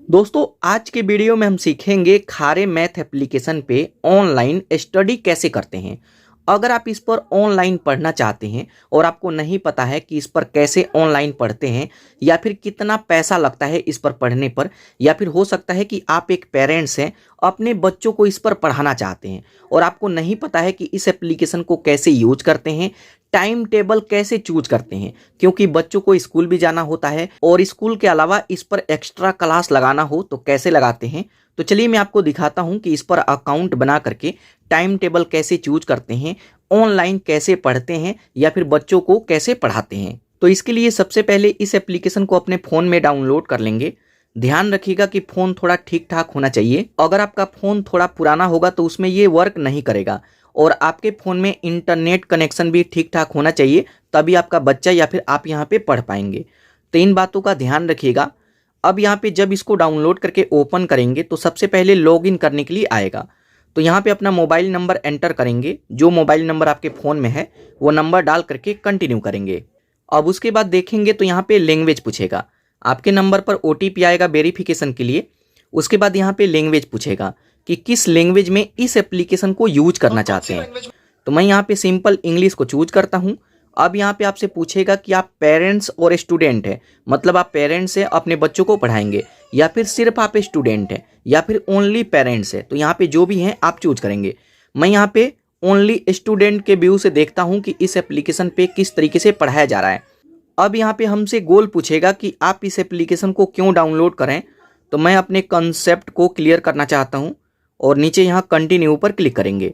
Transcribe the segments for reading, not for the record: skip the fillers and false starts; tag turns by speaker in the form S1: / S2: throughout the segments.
S1: दोस्तों आज के वीडियो में हम सीखेंगे खारे मैथ एप्लीकेशन पे ऑनलाइन स्टडी कैसे करते हैं। अगर आप इस पर ऑनलाइन पढ़ना चाहते हैं और आपको नहीं पता है कि इस पर कैसे ऑनलाइन पढ़ते हैं या फिर कितना पैसा लगता है इस पर पढ़ने पर, या फिर हो सकता है कि आप एक पेरेंट्स हैं, अपने बच्चों को इस पर पढ़ाना चाहते हैं और आपको नहीं पता है कि इस एप्लीकेशन को कैसे यूज करते हैं, टाइम टेबल कैसे चूज करते हैं, क्योंकि बच्चों को स्कूल भी जाना होता है और स्कूल के अलावा इस पर एक्स्ट्रा क्लास लगाना हो तो कैसे लगाते हैं। तो चलिए मैं आपको दिखाता हूं कि इस पर अकाउंट बना करके टाइम टेबल कैसे चूज करते हैं, ऑनलाइन कैसे पढ़ते हैं या फिर बच्चों को कैसे पढ़ाते हैं। तो इसके लिए सबसे पहले इस एप्लीकेशन को अपने फ़ोन में डाउनलोड कर लेंगे। ध्यान रखिएगा कि फ़ोन थोड़ा ठीक ठाक होना चाहिए। अगर आपका फ़ोन थोड़ा पुराना होगा तो उसमें ये वर्क नहीं करेगा और आपके फ़ोन में इंटरनेट कनेक्शन भी ठीक ठाक होना चाहिए, तभी आपका बच्चा या फिर आप यहाँ पे पढ़ पाएंगे। तो इन बातों का ध्यान रखिएगा। अब यहाँ पे जब इसको डाउनलोड करके ओपन करेंगे तो सबसे पहले लॉगिन करने के लिए आएगा। तो यहाँ पे अपना मोबाइल नंबर एंटर करेंगे, जो मोबाइल नंबर आपके फ़ोन में है वो नंबर डाल करके कंटिन्यू करेंगे। अब उसके बाद देखेंगे तो यहाँ पे लैंग्वेज पूछेगा, आपके नंबर पर OTP आएगा वेरिफिकेशन के लिए। उसके बाद यहाँ पे लैंग्वेज पूछेगा कि किस लैंग्वेज में इस एप्लीकेशन को यूज करना चाहते हैं। तो मैं यहाँ पे सिंपल इंग्लिश को चूज करता हूँ। अब यहाँ पे आपसे पूछेगा कि आप पेरेंट्स और स्टूडेंट हैं, मतलब आप पेरेंट्स हैं अपने बच्चों को पढ़ाएंगे या फिर सिर्फ आप स्टूडेंट हैं या फिर ओनली पेरेंट्स हैं। तो यहाँ पे जो भी हैं आप चूज करेंगे। मैं यहाँ पे ओनली स्टूडेंट के व्यू से देखता हूँ कि इस एप्लीकेशन पे किस तरीके से पढ़ाया जा रहा है। अब यहाँ पे हमसे गोल पूछेगा कि आप इस एप्लीकेशन को क्यों डाउनलोड करें। तो मैं अपने कंसेप्ट को क्लियर करना चाहता हूँ और नीचे यहाँ कंटिन्यू पर क्लिक करेंगे।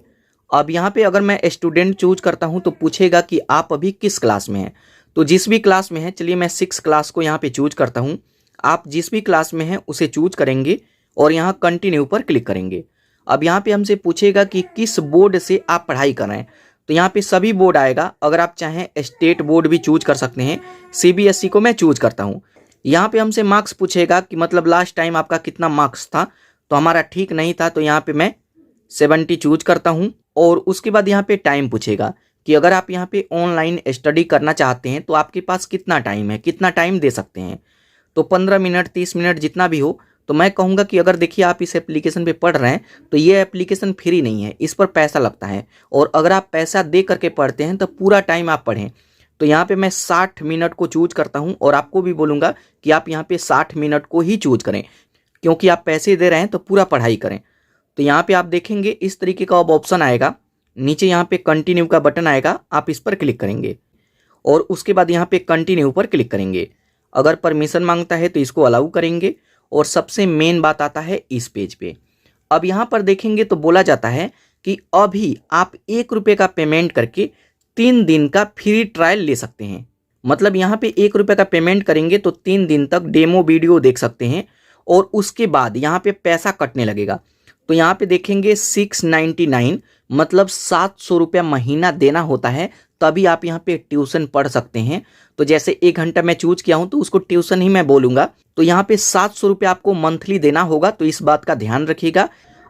S1: अब यहाँ पे अगर मैं स्टूडेंट चूज करता हूँ तो पूछेगा कि आप अभी किस क्लास में हैं। तो जिस भी क्लास में है, चलिए मैं 6 क्लास को यहाँ पे चूज करता हूँ। आप जिस भी क्लास में हैं उसे चूज करेंगे और यहाँ कंटिन्यू पर क्लिक करेंगे। अब यहाँ पे हमसे पूछेगा कि किस बोर्ड से आप पढ़ाई कर रहे हैं। तो यहाँ पे सभी बोर्ड आएगा, अगर आप चाहें स्टेट बोर्ड भी चूज कर सकते हैं। CBSE को मैं चूज करता हूँ। यहाँ पे हमसे मार्क्स पूछेगा कि मतलब लास्ट टाइम आपका कितना मार्क्स था। तो हमारा ठीक नहीं था, तो यहाँ पे मैं 70 चूज करता हूँ। और उसके बाद यहाँ पे टाइम पूछेगा कि अगर आप यहाँ पे ऑनलाइन स्टडी करना चाहते हैं तो आपके पास कितना टाइम है, कितना टाइम दे सकते हैं। तो 15 मिनट 30 मिनट जितना भी हो। तो मैं कहूँगा कि अगर देखिए आप इस एप्लीकेशन पे पढ़ रहे हैं तो ये एप्लीकेशन फ्री नहीं है, इस पर पैसा लगता है और अगर आप पैसा दे करके पढ़ते हैं तो पूरा टाइम आप पढ़ें। तो यहाँ पे मैं 60 मिनट को चूज करता हूँ और आपको भी बोलूँगा कि आप यहाँ पे 60 मिनट को ही चूज करें, क्योंकि आप पैसे दे रहे हैं तो पूरा पढ़ाई करें। तो यहाँ पे आप देखेंगे इस तरीके का अब ऑप्शन आएगा, नीचे यहाँ पे कंटिन्यू का बटन आएगा, आप इस पर क्लिक करेंगे और उसके बाद यहाँ पे कंटिन्यू पर क्लिक करेंगे। अगर परमिशन मांगता है तो इसको अलाउ करेंगे और सबसे मेन बात आता है इस पेज पे। अब यहाँ पर देखेंगे तो बोला जाता है कि अभी आप 1 रुपये का पेमेंट करके 3 दिन का फ्री ट्रायल ले सकते हैं। मतलब यहाँ पे 1 रुपये का पेमेंट करेंगे तो 3 दिन तक डेमो वीडियो देख सकते हैं और उसके बाद यहाँ पे पैसा कटने लगेगा। तो यहाँ पे देखेंगे 699, मतलब 700 रुपया महीना देना होता है, तभी आप यहाँ पे ट्यूशन पढ़ सकते हैं। तो जैसे 1 घंटा मैं चूज किया हूँ तो उसको ट्यूशन ही मैं बोलूँगा। तो यहाँ पे 700 रुपया आपको मंथली देना होगा, तो इस बात का ध्यान रखिएगा।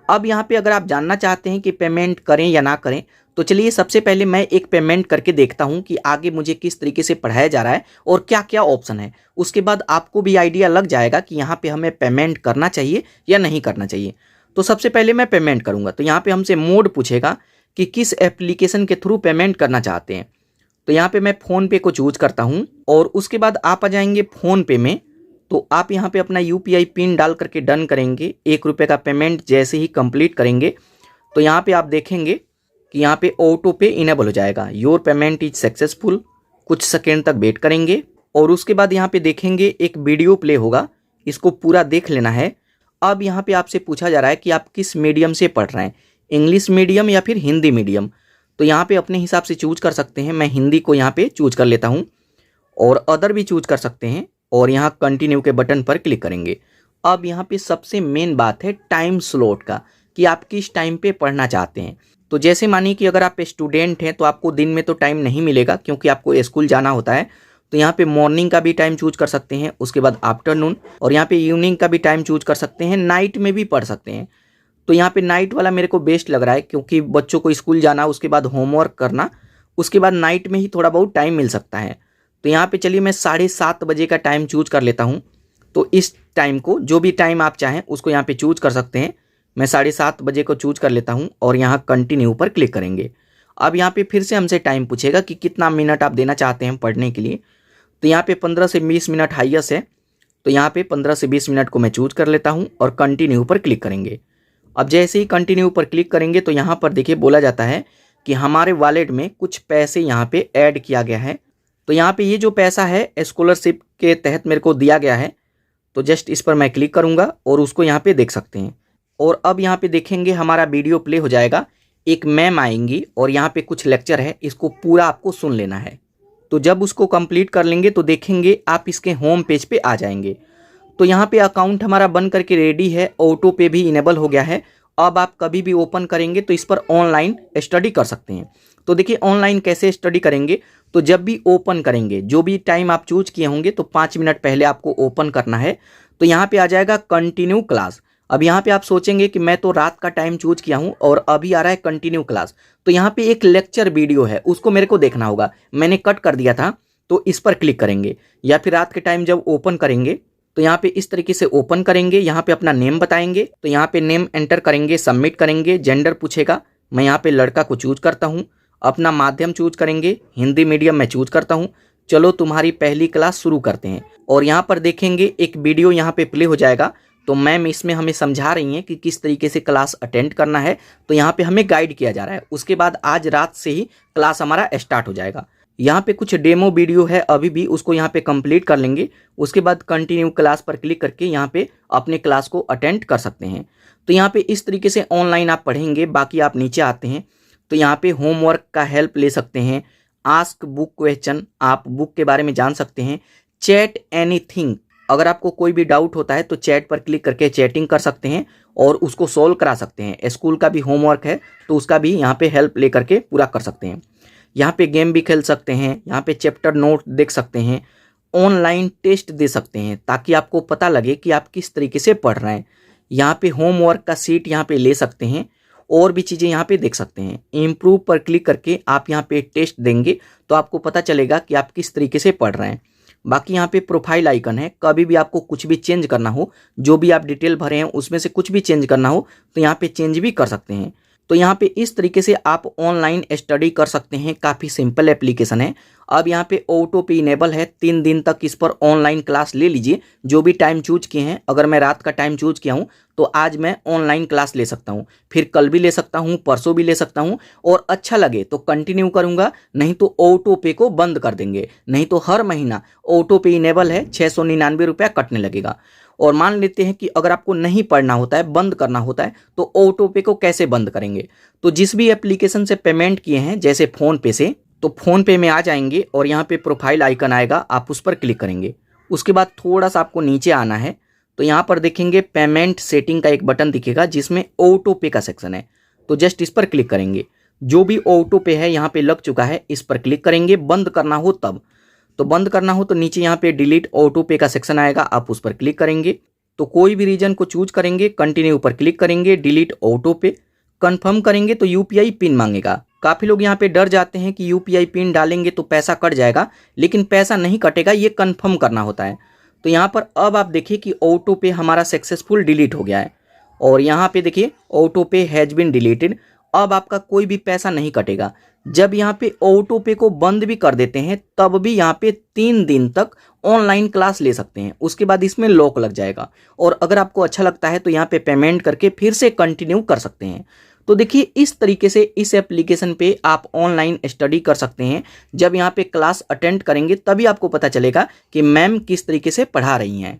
S1: अब यहाँ पे अगर आप जानना चाहते हैं कि पेमेंट करें या ना करें, तो चलिए सबसे पहले मैं एक पेमेंट करके देखता हूँ कि आगे मुझे किस तरीके से पढ़ाया जा रहा है और क्या क्या ऑप्शन है। उसके बाद आपको भी आइडिया लग जाएगा कि यहाँ पे हमें पेमेंट करना चाहिए या नहीं करना चाहिए। तो सबसे पहले मैं पेमेंट करूँगा। तो यहाँ पे हमसे मोड पूछेगा कि किस एप्लीकेशन के थ्रू पेमेंट करना चाहते हैं। तो यहाँ पे मैं फ़ोनपे को चूज करता हूँ और उसके बाद आप आ जाएंगे फ़ोनपे में। तो आप यहाँ पे अपना UPI पिन डाल करके डन करेंगे। 1 रुपये का पेमेंट जैसे ही कंप्लीट करेंगे तो यहाँ पे आप देखेंगे कि यहाँ पे ऑटो पे इनेबल हो जाएगा, योर पेमेंट इज सक्सेसफुल। कुछ सेकेंड तक वेट करेंगे और उसके बाद यहाँ पे देखेंगे एक वीडियो प्ले होगा, इसको पूरा देख लेना है। अब यहाँ पे आपसे पूछा जा रहा है कि आप किस मीडियम से पढ़ रहे हैं, इंग्लिश मीडियम या फिर हिंदी मीडियम। तो यहाँ पे अपने हिसाब से चूज कर सकते हैं। मैं हिंदी को यहाँ पे चूज कर लेता हूँ और अदर भी चूज कर सकते हैं और यहाँ कंटिन्यू के बटन पर क्लिक करेंगे। अब यहाँ पे सबसे मेन बात है टाइम स्लॉट का, कि आप किस टाइम पे पढ़ना चाहते हैं। तो जैसे मानिए कि अगर आप स्टूडेंट हैं तो आपको दिन में तो टाइम नहीं मिलेगा क्योंकि आपको स्कूल जाना होता है। तो यहाँ पे मॉर्निंग का भी टाइम चूज कर सकते हैं, उसके बाद आफ्टरनून, और यहाँ पे इवनिंग का भी टाइम चूज कर सकते हैं, नाइट में भी पढ़ सकते हैं। तो यहाँ पे नाइट वाला मेरे को बेस्ट लग रहा है क्योंकि बच्चों को स्कूल जाना, उसके बाद होमवर्क करना, उसके बाद नाइट में ही थोड़ा बहुत टाइम मिल सकता है। तो यहाँ पे चलिए मैं 7:30 बजे का टाइम चूज कर लेता हूँ। तो इस टाइम को, जो भी टाइम आप चाहें उसको यहाँ पे चूज कर सकते हैं। मैं 7:30 बजे को चूज कर लेता हूँ और यहाँ कंटिन्यू पर क्लिक करेंगे। अब यहाँ पे फिर से हमसे टाइम पूछेगा कि कितना मिनट आप देना चाहते हैं पढ़ने के लिए। तो यहाँ पे 15 से 20 मिनट हाईएस्ट है, तो यहाँ पे 15 से 20 मिनट को मैं चूज कर लेता हूँ और कंटिन्यू पर क्लिक करेंगे। अब जैसे ही कंटिन्यू पर क्लिक करेंगे तो यहाँ पर देखिए बोला जाता है कि हमारे वॉलेट में कुछ पैसे यहाँ पे ऐड किया गया है। तो यहाँ पे ये जो पैसा है स्कॉलरशिप के तहत मेरे को दिया गया है, तो जस्ट इस पर मैं क्लिक करूँगा और उसको यहाँ पे देख सकते हैं। और अब यहाँ पे देखेंगे हमारा वीडियो प्ले हो जाएगा, एक मैम आएंगी और यहाँ पे कुछ लेक्चर है, इसको पूरा आपको सुन लेना है। तो जब उसको कंप्लीट कर लेंगे तो देखेंगे आप इसके होम पेज पे आ जाएंगे। तो यहाँ पे अकाउंट हमारा बन करके रेडी है, ऑटो पे भी इनेबल हो गया है। अब आप कभी भी ओपन करेंगे तो इस पर ऑनलाइन स्टडी कर सकते हैं। तो देखिए ऑनलाइन कैसे स्टडी करेंगे, तो जब भी ओपन करेंगे, जो भी टाइम आप चूज किए होंगे तो 5 मिनट पहले आपको ओपन करना है। तो यहाँ पे आ जाएगा कंटिन्यू क्लास। अब यहाँ पे आप सोचेंगे कि मैं तो रात का टाइम चूज किया हूँ और अभी आ रहा है कंटिन्यू क्लास, तो यहाँ पे एक लेक्चर वीडियो है उसको मेरे को देखना होगा, मैंने कट कर दिया था। तो इस पर क्लिक करेंगे या फिर रात के टाइम जब ओपन करेंगे तो यहाँ पे इस तरीके से ओपन करेंगे। यहाँ पे अपना नेम बताएंगे, तो यहाँ पे नेम एंटर करेंगे, सबमिट करेंगे, जेंडर पूछेगा, मैं यहाँ पे लड़का को चूज करता हूँ। अपना माध्यम चूज करेंगे, हिंदी मीडियम में चूज करता हूँ। चलो तुम्हारी पहली क्लास शुरू करते हैं। और यहाँ पर देखेंगे एक वीडियो यहाँ पे प्ले हो जाएगा। तो मैम इसमें हमें समझा रही हैं कि किस तरीके से क्लास अटेंड करना है, तो यहाँ पे हमें गाइड किया जा रहा है। उसके बाद आज रात से ही क्लास हमारा स्टार्ट हो जाएगा। यहाँ पे कुछ डेमो वीडियो है अभी भी, उसको यहाँ पे कंप्लीट कर लेंगे। उसके बाद कंटिन्यू क्लास पर क्लिक करके यहाँ पे अपने क्लास को अटेंड कर सकते हैं। तो यहाँ पे इस तरीके से ऑनलाइन आप पढ़ेंगे। बाकी आप नीचे आते हैं तो यहाँ पे होमवर्क का हेल्प ले सकते हैं, आस्क बुक क्वेश्चन, आप बुक के बारे में जान सकते हैं, चैट एनीथिंग, अगर आपको कोई भी डाउट होता है तो चैट पर क्लिक करके चैटिंग कर सकते हैं और उसको सॉल्व करा सकते हैं। स्कूल का भी होमवर्क है तो उसका भी यहाँ पे हेल्प ले करके पूरा कर सकते हैं। यहाँ पे गेम भी खेल सकते हैं, यहाँ पे चैप्टर नोट देख सकते हैं, ऑनलाइन टेस्ट दे सकते हैं ताकि आपको पता लगे कि आप किस तरीके से पढ़ रहे हैं। यहाँ पे होमवर्क का सीट यहाँ पे ले सकते हैं और भी चीज़ें यहाँ पे देख सकते हैं। इम्प्रूव पर क्लिक करके आप यहाँ पे टेस्ट देंगे तो आपको पता चलेगा कि आप किस तरीके से पढ़ रहे हैं। बाकी यहाँ पे प्रोफाइल आइकन है, कभी भी आपको कुछ भी चेंज करना हो, जो भी आप डिटेल भरे हैं उसमें से कुछ भी चेंज करना हो तो यहाँ पे चेंज भी कर सकते हैं। तो यहाँ पे इस तरीके से आप ऑनलाइन स्टडी कर सकते हैं। काफ़ी सिंपल एप्लीकेशन है। अब यहाँ पे ऑटो पे इनेबल है, 3 दिन तक इस पर ऑनलाइन क्लास ले लीजिए। जो भी टाइम चूज किए हैं, अगर मैं रात का टाइम चूज किया हूँ तो आज मैं ऑनलाइन क्लास ले सकता हूँ, फिर कल भी ले सकता हूँ, परसों भी ले सकता हूँ, और अच्छा लगे तो कंटिन्यू करूँगा, नहीं तो ऑटो पे को बंद कर देंगे। नहीं तो हर महीना ऑटो पे इनेबल है, 699 रुपया कटने लगेगा। और मान लेते हैं कि अगर आपको नहीं पढ़ना होता है, बंद करना होता है, तो ऑटो पे को कैसे बंद करेंगे। तो जिस भी एप्लीकेशन से पेमेंट किए हैं, जैसे फ़ोन पे से, तो फ़ोन पे में आ जाएंगे और यहाँ पे प्रोफाइल आइकन आएगा, आप उस पर क्लिक करेंगे। उसके बाद थोड़ा सा आपको नीचे आना है तो यहाँ पर देखेंगे पेमेंट सेटिंग का एक बटन दिखेगा जिसमें ऑटो पे का सेक्शन है, तो जस्ट इस पर क्लिक करेंगे। जो भी ऑटो पे है यहाँ पे लग चुका है, इस पर क्लिक करेंगे। बंद करना हो तब, तो बंद करना हो तो नीचे यहाँ पे डिलीट ऑटो पे का सेक्शन आएगा, आप उस पर क्लिक करेंगे। तो कोई भी रीजन को चूज करेंगे, कंटिन्यू पर क्लिक करेंगे, डिलीट ऑटो पे, कंफर्म करेंगे तो यूपीआई पिन मांगेगा। काफ़ी लोग यहाँ पे डर जाते हैं कि यूपीआई पिन डालेंगे तो पैसा कट जाएगा, लेकिन पैसा नहीं कटेगा, ये कंफर्म करना होता है। तो यहाँ पर अब आप देखिए कि ऑटो पे हमारा सक्सेसफुल डिलीट हो गया है और यहाँ पे देखिए ऑटो पे हैज बीन डिलीटेड। अब आपका कोई भी पैसा नहीं कटेगा। जब यहाँ पे ऑटो पे को बंद भी कर देते हैं तब भी यहाँ पे 3 दिन तक ऑनलाइन क्लास ले सकते हैं, उसके बाद इसमें लॉक लग जाएगा। और अगर आपको अच्छा लगता है तो यहाँ पे पेमेंट करके फिर से कंटिन्यू कर सकते हैं। तो देखिए इस तरीके से इस एप्लीकेशन पे आप ऑनलाइन स्टडी कर सकते हैं। जब यहाँ पे क्लास अटेंड करेंगे तभी आपको पता चलेगा कि मैम किस तरीके से पढ़ा रही हैं।